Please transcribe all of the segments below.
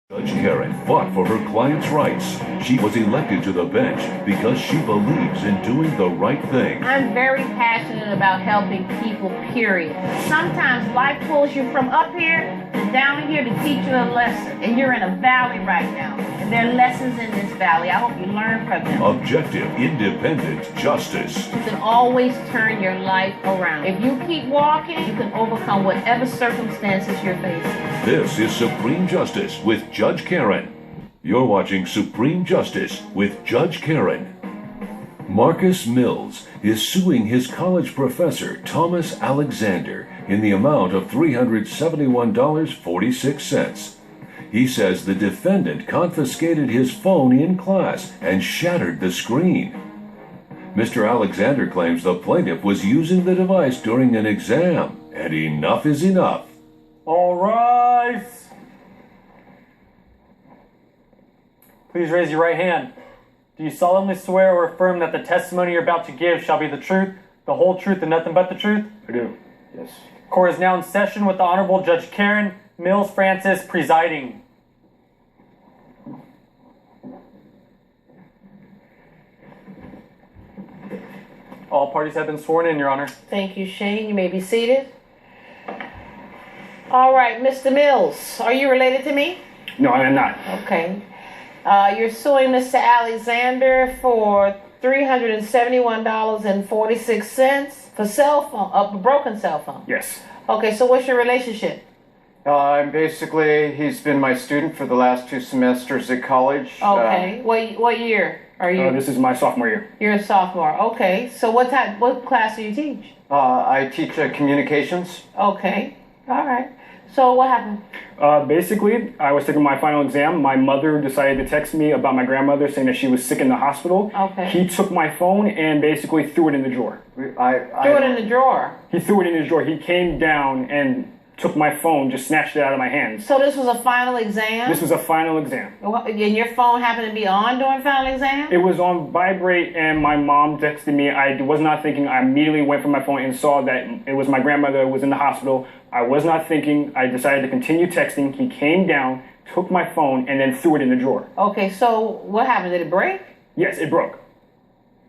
Judge Karen fought for her client's rights. She was elected to the bench because she believes in doing the right thing. I'm very passionate about helping people, period. Sometimes life pulls you from up here to down here to teach you a lesson. And you're in a valley right now. And there are lessons in this valley. I hope you learn from them. Objective, independent justice. You can always turn your life around. If you keep walking, you can overcome whatever circumstances you're facing. This is Supreme Justice with Judge Karen. You're watching Supreme Justice with Judge Karen. Marcus Mills is suing his college professor, Thomas Alexander, in the amount of $371.46. He says the defendant confiscated his phone in class and shattered the screen. Mr. Alexander claims the plaintiff was using the device during an exam, and enough is enough. All rise. Please raise your right hand. Do you solemnly swear or affirm that the testimony you're about to give shall be the truth, the whole truth, and nothing but the truth? I do, yes. Court is now in session with the Honorable Judge Karen Mills Francis presiding. All parties have been sworn in, Your Honor. Thank you, Shane. You may be seated. All right, Mr. Mills, are you related to me? No, I am not. Okay. You're suing Mr. Alexander for $371.46 for cell phone, a broken cell phone. Yes. Okay, so what's your relationship? Basically, he's been my student for the last 2 semesters at college. Okay. What year are you? This is my sophomore year. You're a sophomore. Okay. So what class do you teach? I teach communications. Okay. All right. So what happened? Basically, I was taking my final exam. My mother decided to text me about my grandmother saying that she was sick in the hospital. Okay. He took my phone and basically threw it in the drawer. Threw it in the drawer. He threw it in his drawer. He came down and took my phone, just snatched it out of my hands. So this was a final exam? This was a final exam. And your phone happened to be on during final exam? It was on vibrate, and my mom texted me. I was not thinking. I immediately went for my phone and saw that it was my grandmother who was in the hospital. I was not thinking. I decided to continue texting. He came down, took my phone, and then threw it in the drawer. Okay, so what happened? Did it break? Yes, it broke.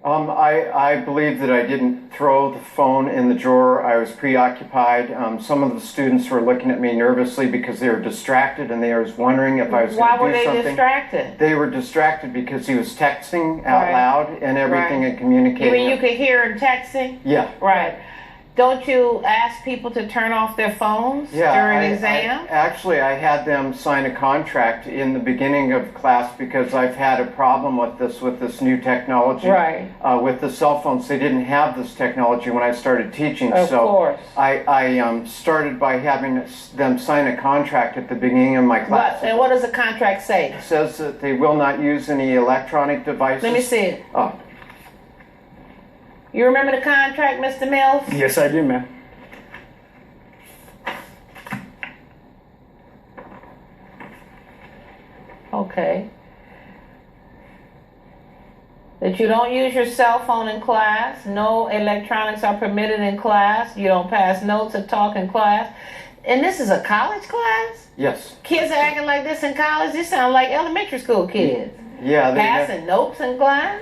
I believe that I didn't throw the phone in the drawer. I was preoccupied. Some of the students were looking at me nervously because they were distracted, and they were wondering if I was going to do something. Why were they distracted? They were distracted because he was texting out loud and everything and communicating. You mean you could hear him texting? Yeah. Right. Don't you ask people to turn off their phones during exam? Actually, I had them sign a contract in the beginning of class because I've had a problem with this new technology. Right. With the cell phones, they didn't have this technology when I started teaching. Of course. I started by having them sign a contract at the beginning of my class. And what does the contract say? It says that they will not use any electronic devices. Let me see it. Oh. You remember the contract, Mr. Mills? Yes, I do, ma'am. Okay. That you don't use your cell phone in class. No electronics are permitted in class. You don't pass notes or talk in class. And this is a college class? Yes. Kids are acting like this in college? These sound like elementary school kids. Yeah. Passing notes in class?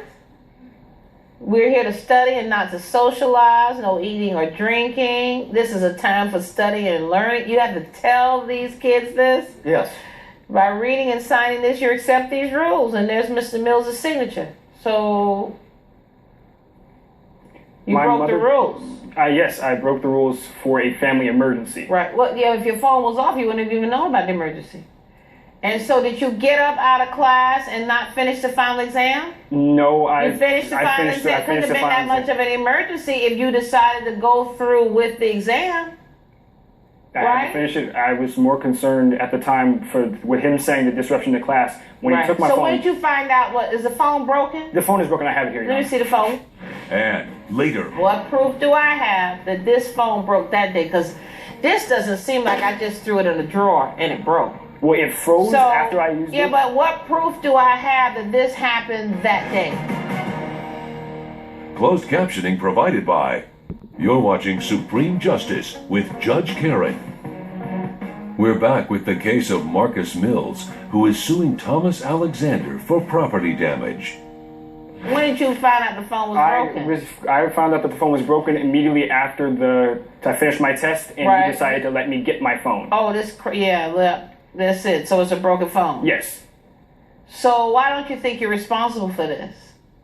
We're here to study and not to socialize, no eating or drinking. This is a time for studying and learning. You have to tell these kids this? Yes. By reading and signing this, you accept these rules, and there's Mr. Mills' signature. So, you broke the rules. Yes, I broke the rules for a family emergency. Right. Well, yeah, if your phone was off, you wouldn't have even known about the emergency. And so did you get up out of class and not finish the final exam? No, You finished the final exam. It couldn't have been that much of an emergency if you decided to go through with the exam. I had to finish it. I was more concerned at the time with him saying the disruption to class. When he took my phone. So when did you find out, is the phone broken? The phone is broken. I have it here. Let me see the phone. And later. What proof do I have that this phone broke that day? Because this doesn't seem like I just threw it in a drawer and it broke. Well, it froze after I used it. Yeah, but what proof do I have that this happened that day? Closed captioning provided by. You're watching Supreme Justice with Judge Karen. We're back with the case of Marcus Mills, who is suing Thomas Alexander for property damage. When did you find out the phone was broken? I found out that the phone was broken immediately after I finished my test, and Right. he decided to let me get my phone. Oh, that's it. So it's a broken phone. Yes. So why don't you think you're responsible for this?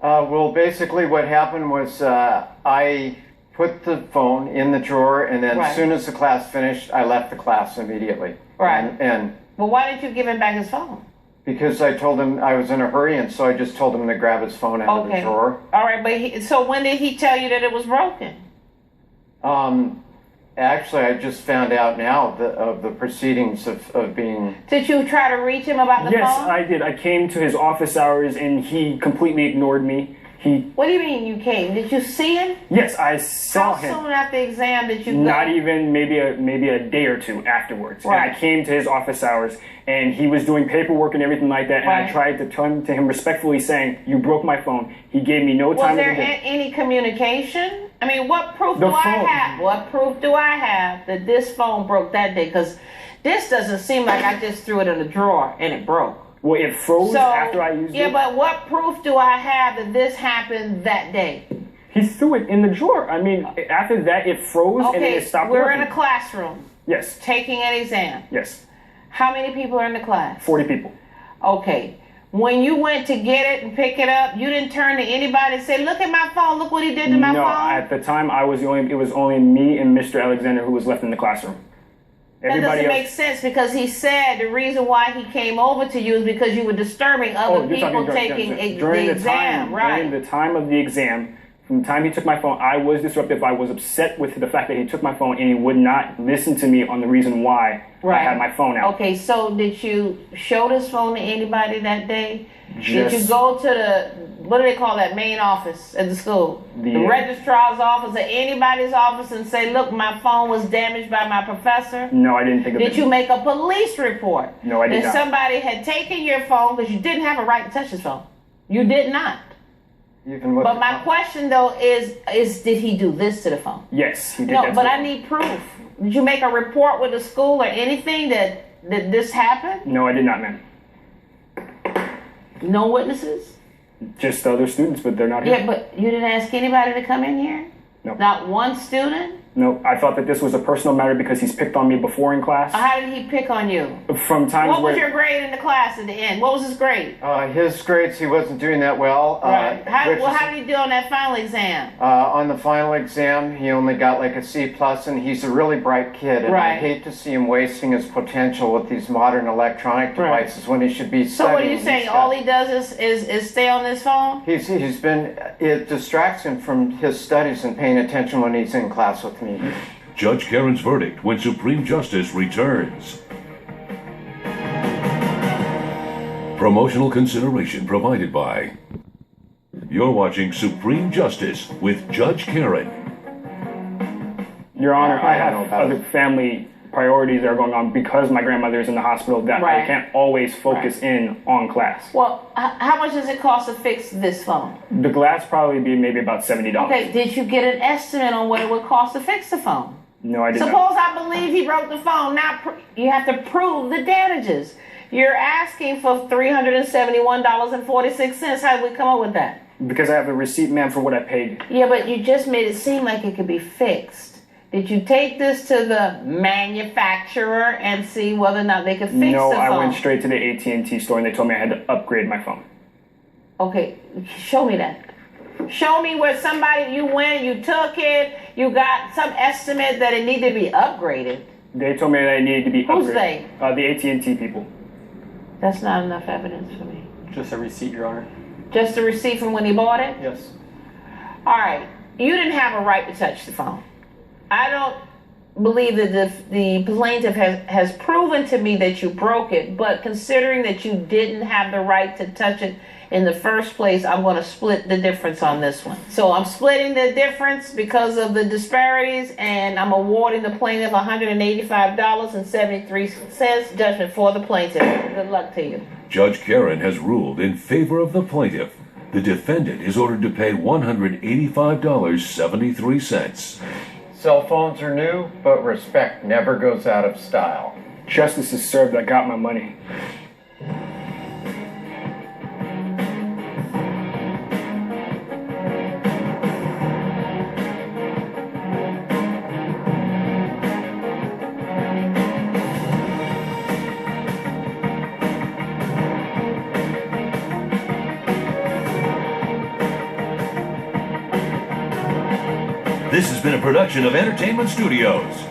Well, basically what happened was I put the phone in the drawer, and then Right. as soon as the class finished, I left the class immediately. Right. And Well, why didn't you give him back his phone? because I told him I was in a hurry, and so I just told him to grab his phone out of the Okay. drawer. All right, but so when did he tell you that it was broken? Actually, I just found out now of the proceedings of being. Did you try to reach him about the Yes, phone? I did. I came to his office hours, and he completely ignored me. What do you mean you came? Did you see him? Yes, I saw How him. soon after the exam did you go? Not even maybe a day or two afterwards. Right. And I came to his office hours, and he was doing paperwork and everything like that. And Right. I tried to turn to him respectfully, saying, "You broke my phone." He gave me no Was time there to do. any communication? I mean, what proof The do I phone. have? What proof do I have that this phone broke that day? Because this doesn't seem like I just threw it in a drawer and it broke. Well, it froze So, after I used yeah, it. but what proof do I have that this happened that day? He threw it in the drawer. I mean, after that, it froze and then Okay, it stopped we're working. in a classroom Yes, taking an exam. yes. How many people are in the class? 40 people. Okay. When you went to get it and pick it up, you didn't turn to anybody and say, "Look at my phone. Look what he did to my No, phone." at the time, it was only me and Mr. Alexander who was left in the classroom. That doesn't make sense because he said the reason why he came over to you is because you were disturbing other you're people talking taking during the the exam, time, right? During the time of the exam, from the time he took my phone, I was disruptive. I was upset with the fact that he took my phone and he would not listen to me on the reason why I had my phone out. Okay, so did you show this phone to anybody that day? Did you Just- go to the, what do they call that, main office at the school? The registrar's office or anybody's office and say, "Look, my phone was damaged by my professor"? No, I didn't think of it. Did you make a police report? No, I did that not. somebody had taken your phone because you didn't have a right to touch his phone? You did not. Even with But the my phone. question though is did he do this to the phone? Yes, he did No, that but to I me. need proof. Did you make a report with the school or anything that this happened? No, I did not, ma'am. No witnesses? Just other students, but they're not here. Yeah, but you didn't ask anybody to come in here? No. Not one student? No, I thought that this was a personal matter because he's picked on me before in class. How did he pick on you? From times What was where your grade in the class at the end? What was his grade? His grades, he wasn't doing that well. Right. How which is- did he do on that final exam? On the final exam, he only got like a C+, and he's a really bright kid. And I Right. hate to see him wasting his potential with these modern electronic Right. devices when he should be So studying. what are you and saying? stuff. All he does is stay on this phone? He's been, it distracts him from his studies and paying attention when he's in class with me. Judge Karen's verdict when Supreme Justice returns. Promotional consideration provided by. You're watching Supreme Justice with Judge Karen. Your Honor, I I don't know have about other it. family priorities that are going on because my grandmother is in the hospital that I Right. can't always focus in on class. Well, how much does it cost to fix this phone? The glass probably be maybe about $70. Okay, did you get an estimate on what it would cost to fix the phone? No, I did not. Suppose I believe he broke the phone. Now you have to prove the damages. You're asking for $371.46. How did we come up with that? Because I have the receipt, ma'am, for what I paid. Yeah, but you just made it seem like it could be fixed. Did you take this to the manufacturer and see whether or not they could fix No, the phone? I went straight to the AT&T store and they told me I had to upgrade my phone. Okay, show me that. Show me where you went, you took it, you got some estimate that it needed to be upgraded. They told me that it needed to be Who's upgraded. The AT&T people. That's not enough evidence for me. Just a receipt, Your Honor. Just the receipt from when he bought it? Yes. All right, you didn't have a right to touch the phone. I don't believe that the plaintiff has proven to me that you broke it, but considering that you didn't have the right to touch it in the first place, I'm going to split the difference on this one. So I'm splitting the difference because of the disparities, and I'm awarding the plaintiff $185.73 judgment for the plaintiff. Good luck to you. Judge Karen has ruled in favor of the plaintiff. The defendant is ordered to pay $185.73. Cell phones are new, but respect never goes out of style. justice is served. I got my money. This has been a production of Entertainment Studios.